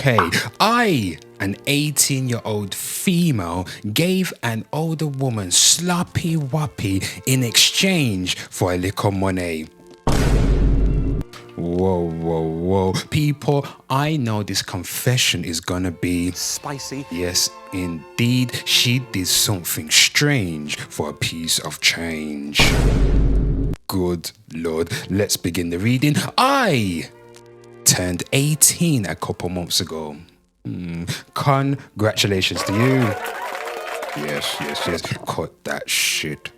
Okay, an 18-year-old female, gave an older woman sloppy whoppy in exchange for a little money. Whoa. People, I know this confession is gonna be spicy. Yes, indeed, she did something strange for a piece of change. Good Lord, let's begin the reading. I turned 18 a couple months ago. Congratulations to you. Yes. Cut that shit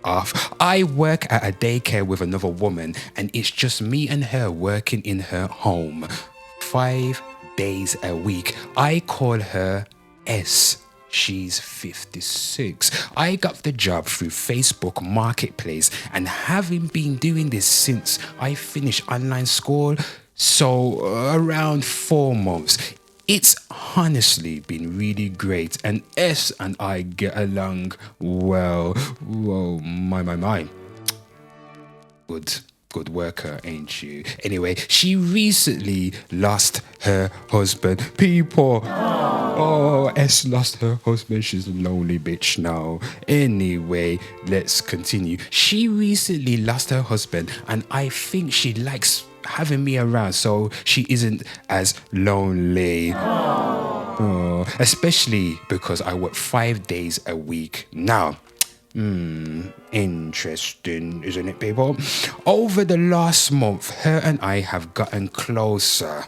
off. I work at a daycare with another woman, and it's just me and her working in her home 5 days a week. I call her S. She's 56. I got the job through Facebook Marketplace, and having been doing this since I finished online school, so around 4 months. It's honestly been really great, and S and I get along well. Whoa, my. Good worker, ain't you? Anyway, she recently lost her husband. People, S lost her husband. She's a lonely bitch now. Anyway, let's continue. She recently lost her husband, and I think she likes having me around so she isn't as lonely. Especially because I work 5 days a week now. Interesting, isn't it, people? Over the last month, her and I have gotten closer.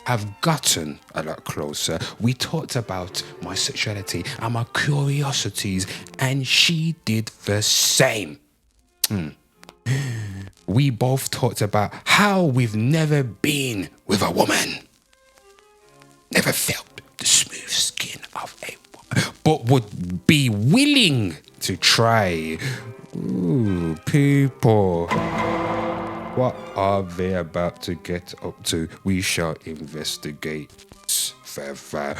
Have gotten a lot closer. We talked about my sexuality and my curiosities, and she did the same. We both talked about how we've never been with a woman. Never felt the smooth skin of a woman, but would be willing to try. Ooh, people. What are they about to get up to? We shall investigate further.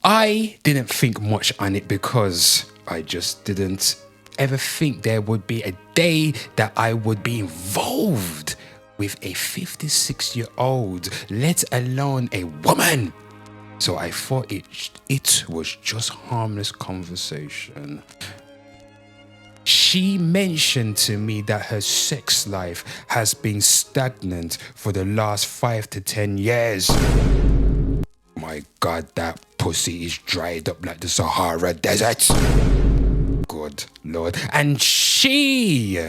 I didn't think much on it because I just didn't ever think there would be a day that I would be involved with a 56-year-old, let alone a woman. So I thought it was just harmless conversation. She mentioned to me that her sex life has been stagnant for the last 5 to 10 years. My God, that pussy is dried up like the Sahara Desert. Good Lord. And she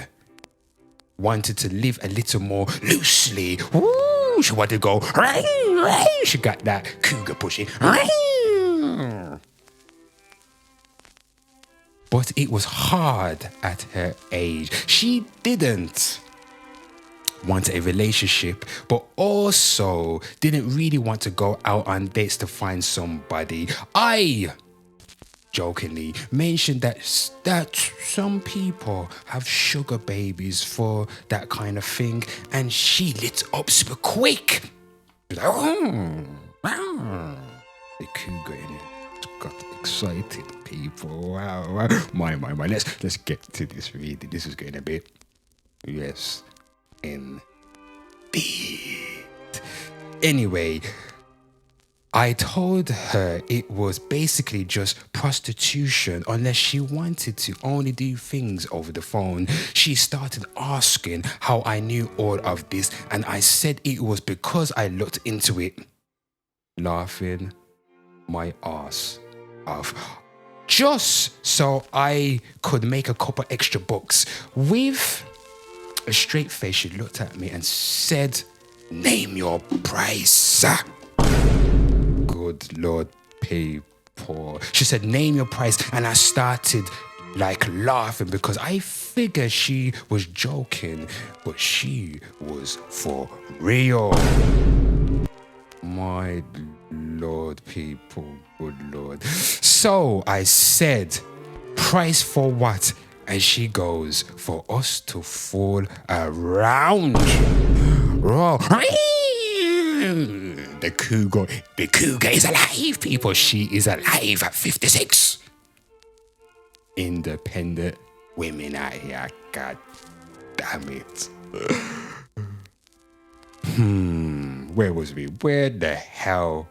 wanted to live a little more loosely. Ooh, she wanted to go. She got that cougar pussy. But it was hard at her age. She didn't want a relationship, but also didn't really want to go out on dates to find somebody. I jokingly mentioned that some people have sugar babies for that kind of thing, and she lit up super quick. She was like, the cougar in it got excited, people. Wow. My. Let's get to this reading. This is going a bit. Yes, indeed. Anyway, I told her it was basically just prostitution unless she wanted to only do things over the phone. She started asking how I knew all of this, and I said it was because I looked into it. Laughing my ass off. Just so I could make a couple extra bucks. With a straight face, she looked at me and said, "Name your price." Good Lord, people. She said, "Name your price." And I started laughing because I figured she was joking, but she was for real. My Lord, people, good Lord. So I said, "Price for what?" And she goes, "For us to fool around." The cougar is alive, people. She is alive at 56. Independent women out here. God damn it. where was we? Where the hell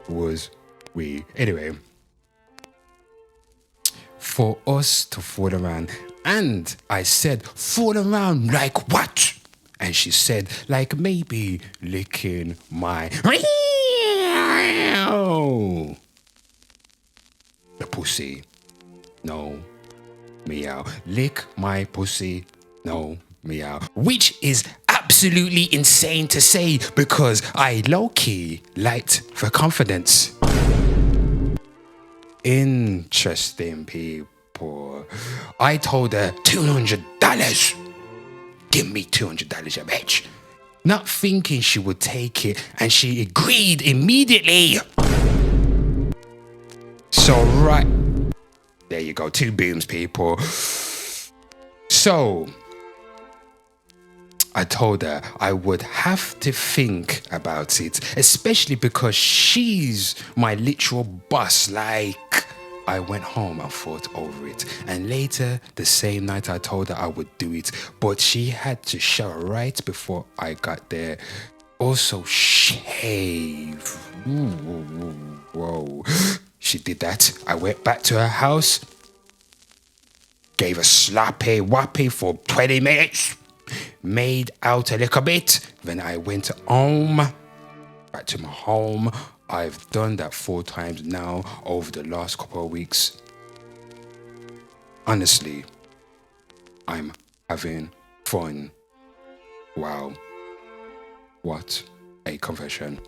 was we? Anyway, for us to fool around, and I said, fool around like what? And she said, like maybe licking my the pussy. No, meow. Lick my pussy. No, meow. Which is absolutely insane to say because I low-key liked the confidence. Interesting, people. I told her $200. Give me $200, you bitch. Not thinking she would take it, and she agreed immediately. So right, there you go, 2 booms, people. So I told her I would have to think about it, especially because she's my literal boss. Like, I went home and thought over it, and later the same night I told her I would do it, but she had to shower right before I got there. Also shave. Whoa. She did that. I went back to her house, gave a slappy wappy for 20 minutes, made out a little bit, then I went home, back to my home. I've done that 4 times now over the last couple of weeks. Honestly, I'm having fun. Wow. What a confession.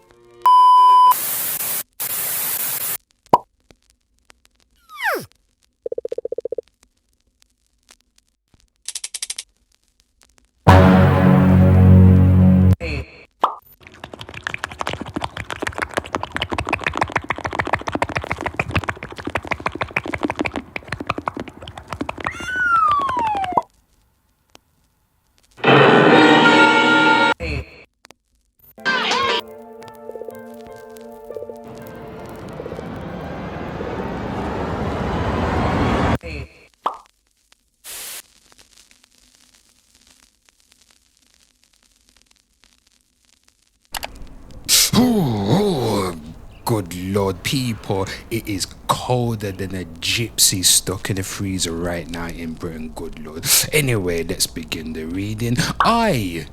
Good Lord, people, it is colder than a gypsy stuck in the freezer right now in Britain, good Lord. Anyway, let's begin the reading. I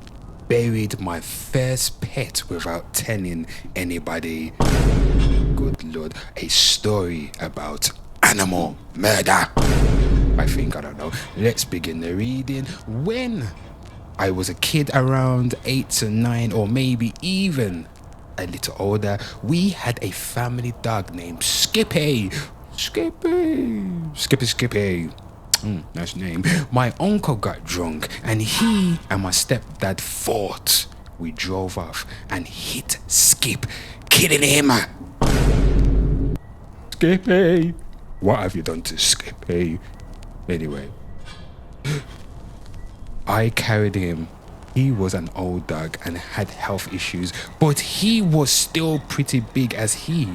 buried my first pet without telling anybody. Good Lord, a story about animal murder. I don't know. Let's begin the reading. When I was a kid around 8 to 9, or maybe even a little older, we had a family dog named Skippy. Skippy. Nice name. My uncle got drunk and he and my stepdad fought. We drove off and hit Skip, killing him. Skippy. What have you done to Skippy? Anyway, I carried him. He was an old dog and had health issues, but he was still pretty big as he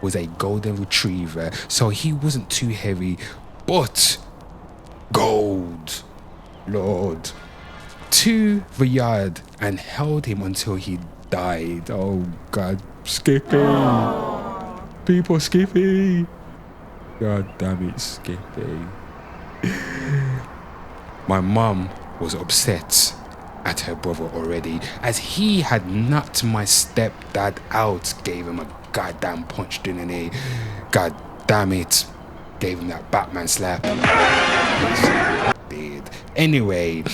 was a golden retriever, so he wasn't too heavy, but gold, Lord. To the yard and held him until he died. Oh God, Skippy. People, Skippy. God damn it, Skippy. My mum was upset at her brother already, as he had knocked my stepdad out, gave him a goddamn punch, didn't he? God damn it. Gave him that Batman slap. Yes, did. Anyway,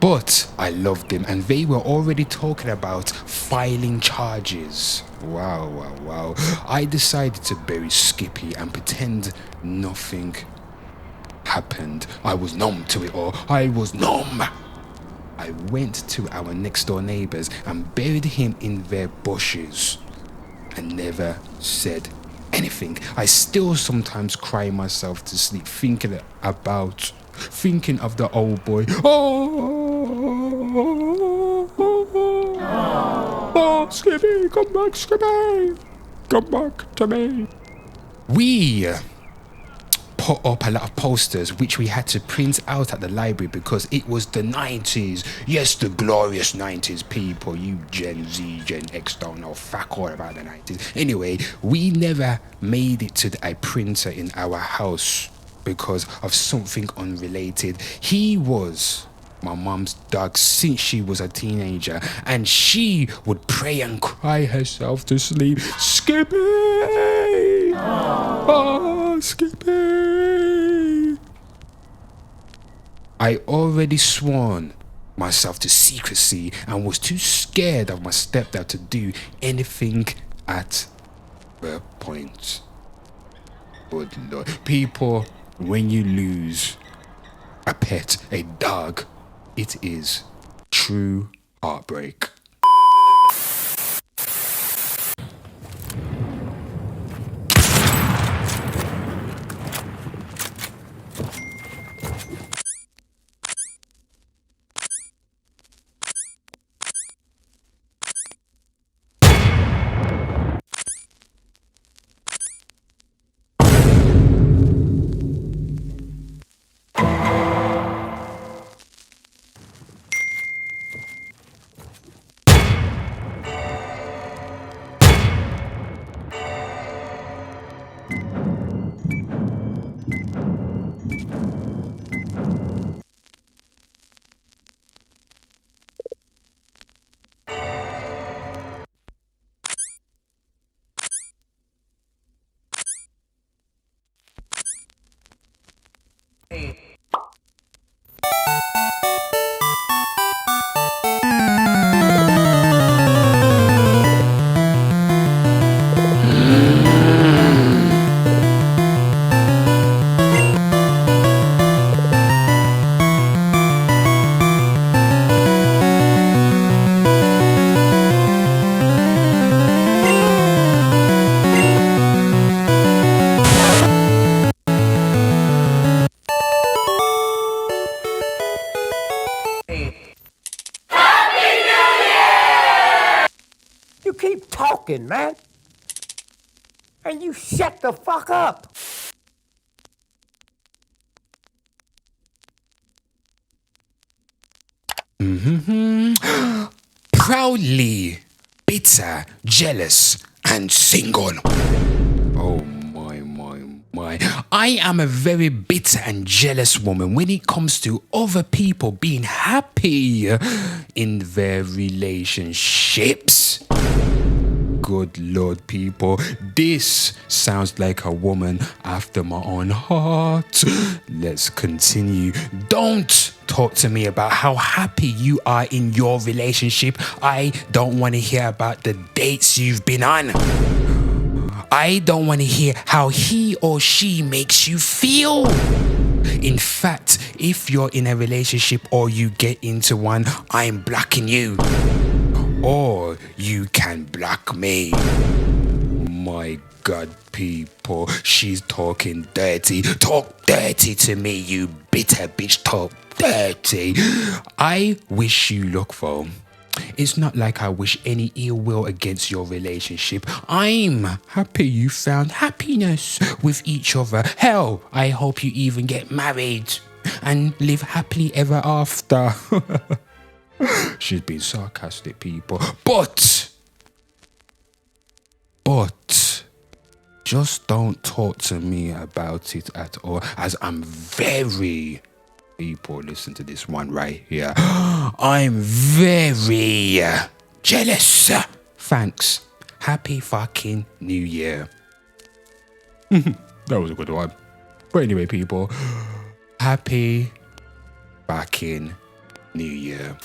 but I loved him and they were already talking about filing charges. Wow. I decided to bury Skippy and pretend nothing happened. I was numb to it all. I was numb. I went to our next door neighbors and buried him in their bushes and never said anything. I still sometimes cry myself to sleep thinking of the old boy. Oh, Skippy, come back, Skippy. Come back to me. We put up a lot of posters which we had to print out at the library because it was the 90s. Yes, the glorious 90s, people. You Gen Z, Gen X don't know fuck all about the 90s. Anyway, we never made it to a printer in our house because of something unrelated. He was my mum's dog since she was a teenager, and she would pray and cry herself to sleep. Skippy! Oh, Skippy! I already sworn myself to secrecy and was too scared of my stepdad to do anything at the point. Good Lord. People, when you lose a pet, a dog, it is true heartbreak. You keep talking, man. And you shut the fuck up. Proudly bitter, jealous, and single. Oh my. I am a very bitter and jealous woman when it comes to other people being happy in their relationships. Good Lord, people, this sounds like a woman after my own heart. Let's continue. Don't talk to me about how happy you are in your relationship. I don't want to hear about the dates you've been on. I don't want to hear how he or she makes you feel. In fact, if you're in a relationship or you get into one, I'm blocking you. Or you can block me. My God, people, she's talking dirty. Talk dirty to me, you bitter bitch. Talk dirty. I wish you luck, though. It's not like I wish any ill will against your relationship. I'm happy you found happiness with each other. Hell, I hope you even get married and live happily ever after. She's been sarcastic, people. But just don't talk to me about it at all, as I'm very... People, listen to this one right here. I'm very jealous. Thanks. Happy fucking New Year. That was a good one. But anyway, people, happy fucking New Year.